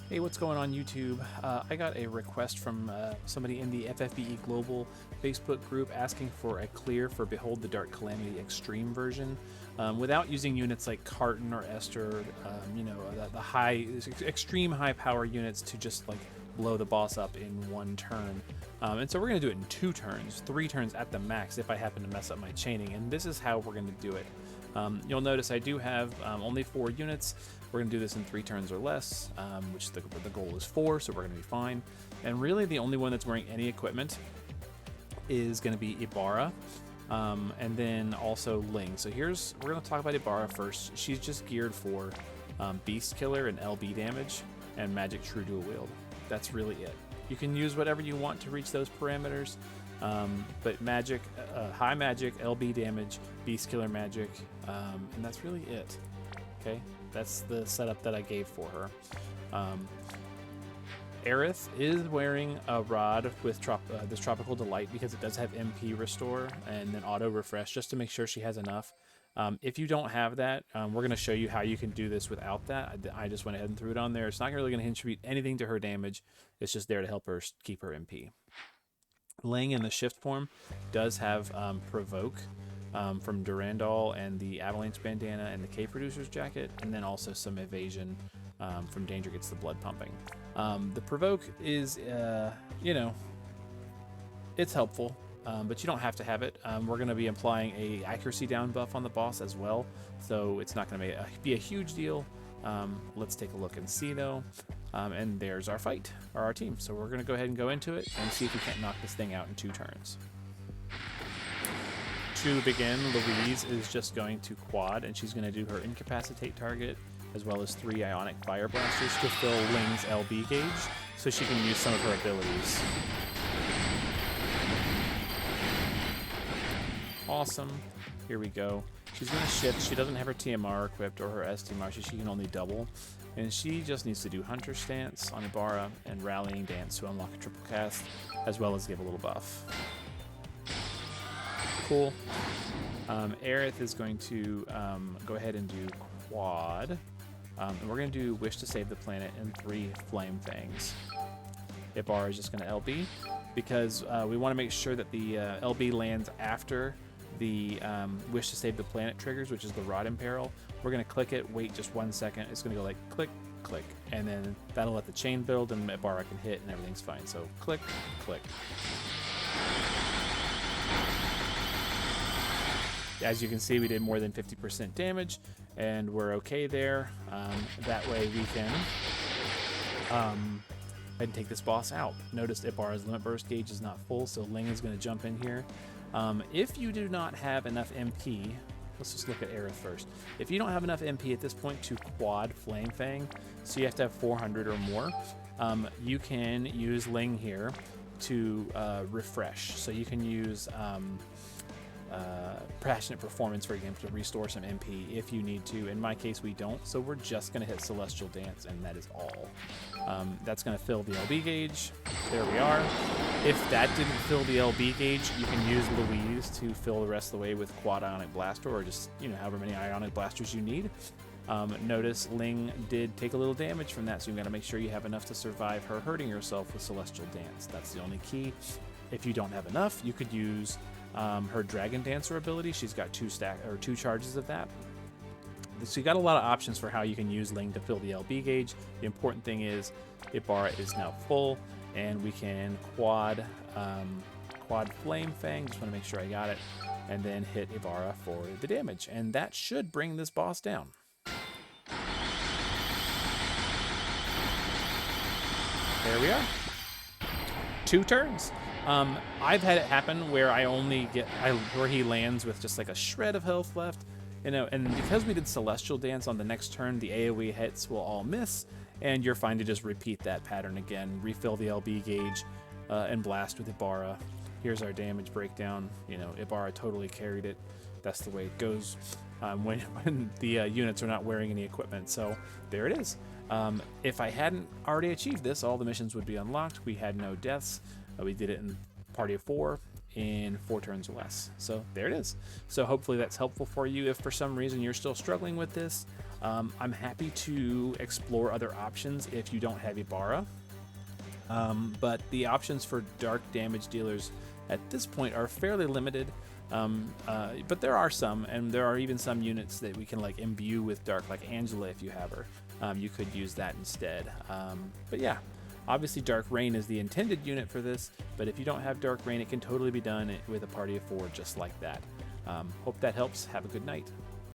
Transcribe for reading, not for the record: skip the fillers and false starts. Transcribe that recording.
Hey, what's going on YouTube? I got a request from somebody in the FFBE Global Facebook group asking for a clear for Behold the Dark Calamity Extreme version without using units like Karten or Esther, the high, extreme high power units to just like blow the boss up in one turn. And so we're going to do it in 2 turns, 3 turns at the max if I happen to mess up my chaining, and this is how we're going to do it. You'll notice I do have only 4 units. We're going to do this in 3 turns or less, which the goal is 4, so we're going to be fine. And really the only one that's wearing any equipment is going to be Ibarra, and then also Ling. So we're going to talk about Ibarra first. She's just geared for Beast Killer and LB damage and Magic True Dual Wield. That's really it. You can use whatever you want to reach those parameters, but magic, high magic, LB damage, Beast Killer magic, and that's really it. Okay, that's the setup that I gave for her. Aerith is wearing a rod with this Tropical Delight because it does have MP restore and then auto refresh just to make sure she has enough. If you don't have that, we're going to show you how you can do this without that. I just went ahead and threw it on there. It's not really going to contribute anything to her damage. It's just there to help her keep her MP. Ling in the shift form does have Provoke from Durandal and the Avalanche Bandana and the K-Producer's Jacket, and then also some evasion from Danger Gets the Blood Pumping. The Provoke is, it's helpful. But you don't have to have it. We're going to be applying a accuracy down buff on the boss as well, so it's not going to be a huge deal. Let's take a look and see though. And there's our fight, or our team. So we're going to go ahead and go into it and see if we can't knock this thing out in 2 turns. To begin, Louise is just going to quad, and she's going to do her incapacitate target, as well as 3 ionic fire blasters to fill Ling's LB gauge, so she can use some of her abilities. Awesome. Here we go. She's going to shift. She doesn't have her TMR equipped or her STMR, so she can only double. And she just needs to do Hunter Stance on Ibarra and Rallying Dance to unlock a triple cast, as well as give a little buff. Cool. Aerith is going to go ahead and do Quad. And we're going to do Wish to Save the Planet and 3 Flame Fangs. Ibarra is just going to LB, because we want to make sure that the LB lands after the Wish to Save the Planet triggers, which is the Rod Imperil. We're going to click it, wait just 1 second. It's going to go like click, click, and then that'll let the chain build and Ibarra can hit and everything's fine. So click, click. As you can see, we did more than 50% damage, and we're okay there. That way we can and take this boss out. Notice Ibarra's limit burst gauge is not full, so Ling is going to jump in here. If you do not have enough MP, let's just look at Aerith first. If you don't have enough MP at this point to quad Flame Fang, so you have to have 400 or more, you can use Ling here to refresh. So you can use Passionate Performance, for example, to restore some MP if you need to. In my case, we don't, so we're just going to hit Celestial Dance, and that is all. That's going to fill the LB gauge. There we are. If that didn't fill the LB gauge, you can use Louise to fill the rest of the way with Quad Ionic Blaster, or just, however many Ionic Blasters you need. Notice Ling did take a little damage from that, so you've got to make sure you have enough to survive her hurting herself with Celestial Dance. That's the only key. If you don't have enough, you could use her Dragon Dancer ability. She's got 2 charges of that. So you got a lot of options for how you can use Ling to fill the LB gauge. The important thing is Ibarra is now full, and we can quad Flame Fang. Just want to make sure I got it, and then hit Ibarra for the damage, and that should bring this boss down. There we are. 2 turns. I've had it happen where where he lands with just like a shred of health left, and because we did Celestial Dance on the next turn, the AoE hits will all miss, and you're fine to just repeat that pattern again, refill the LB gauge, and blast with Ibarra. Here's our damage breakdown. Ibarra totally carried it. That's the way it goes when the units are not wearing any equipment. So there it is. If I hadn't already achieved this, all the missions would be unlocked. We had no deaths. We did it in party of 4 in 4 turns or less. So there it is. So hopefully that's helpful for you. If for some reason you're still struggling with this, I'm happy to explore other options if you don't have Ibarra. But the options for dark damage dealers at this point are fairly limited. But there are some, and there are even some units that we can like imbue with dark, like Angela if you have her. You could use that instead. But yeah, obviously Dark Rain is the intended unit for this, but if you don't have Dark Rain, it can totally be done with a party of 4 just like that. Hope that helps. Have a good night.